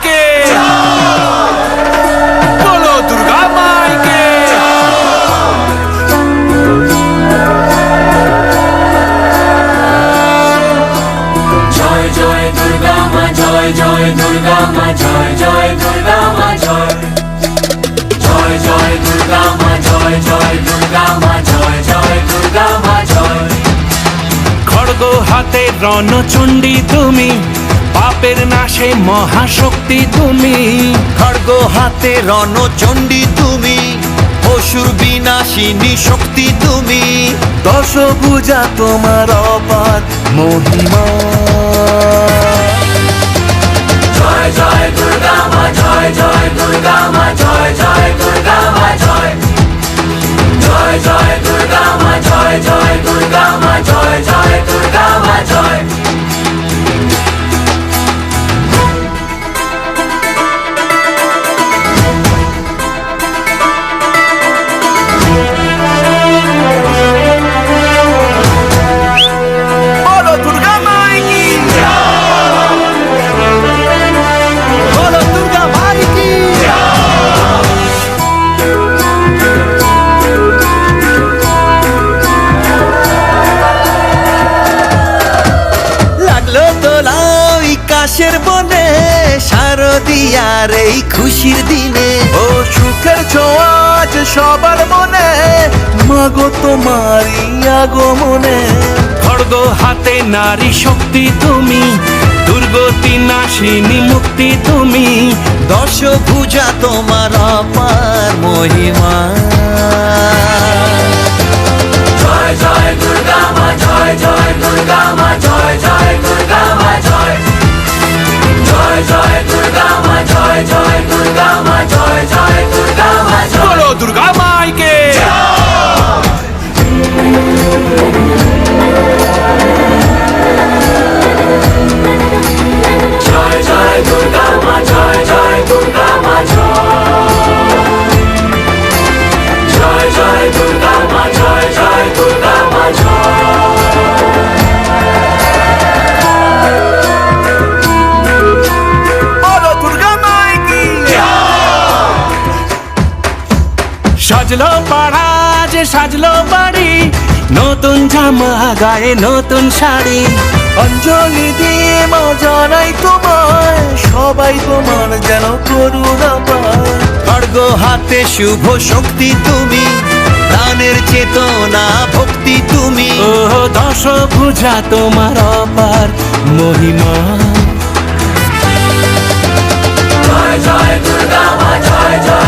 মাইকে, বলো দুর্গা মাইকে। জয় জয় দুর্গা মা, জয় জয় দুর্গা মা, জয় জয় দুর্গা মা, জয় জয় জয় দুর্গা মা, জয় জয় দুর্গা মা, জয় জয় দুর্গা মা, জয়। খড়গ হাতে রণচণ্ডী তুমি, পাপের নাশে মহাশক্তি তুমি। খড়গ হাতে রণচণ্ডী তুমি, অসুর বিনাশিনী শক্তি তুমি। দশভুজা তোমার অপার মহিমা। জয় জয় দুর্গা মা, জয় জয় দুর্গা মা, জয় জয় দুর্গা মা, জয় জয় জয় দুর্গা মা, জয় জয় দুর্গা মা, জয় জয় দুর্গা মা, জয়। বলো দুর্গা মাইকি, বলো দুর্গা মাই কি। লাগলো দোলা ওই কাশের বনে, শারদিয়ার এই খুশির দিনে। ও সুখের ছোঁয়া আজ সবার মনে, মাগো তোমারই আগমনে। খড়গ হাতে নারী শক্তি তুমি, দুর্গতি নাশিনী মুক্তি তুমি। দশভুজা তোমার অপার মহিমা। জয় জয় দুর্গা মা, জয় জয় দুর্গা মা, জয় জয় দুর্গা মা, জয় জয় জয় দুর্গা মা, জয় জয় দুর্গা মা, জয় জয় দুর্গা মা, জয়। বলো দুর্গা মাইকে, জয় জয় দুর্গা মা, জয় জয় দুর্গা মা, জয় জয় দুর্গা মা, জয় জয় দুর্গা মা, বলো দুর্গা মাইকি। সাজলো পাড়া যে সাজলো বাড়ি, নতুন জামা গায়ে নতুন শাড়ি। অঞ্জলি দিয়ে মা জানাই তোমায়, সবাই তোমার যেন করুণা পায়। খড়গ হাতে শুভ শক্তি তুমি, প্রাণের চেতনা ভক্তি তুমি। ও দশভুজা তোমার অপার মহিমা। জয় জয় দুর্গা মা, জয় জয়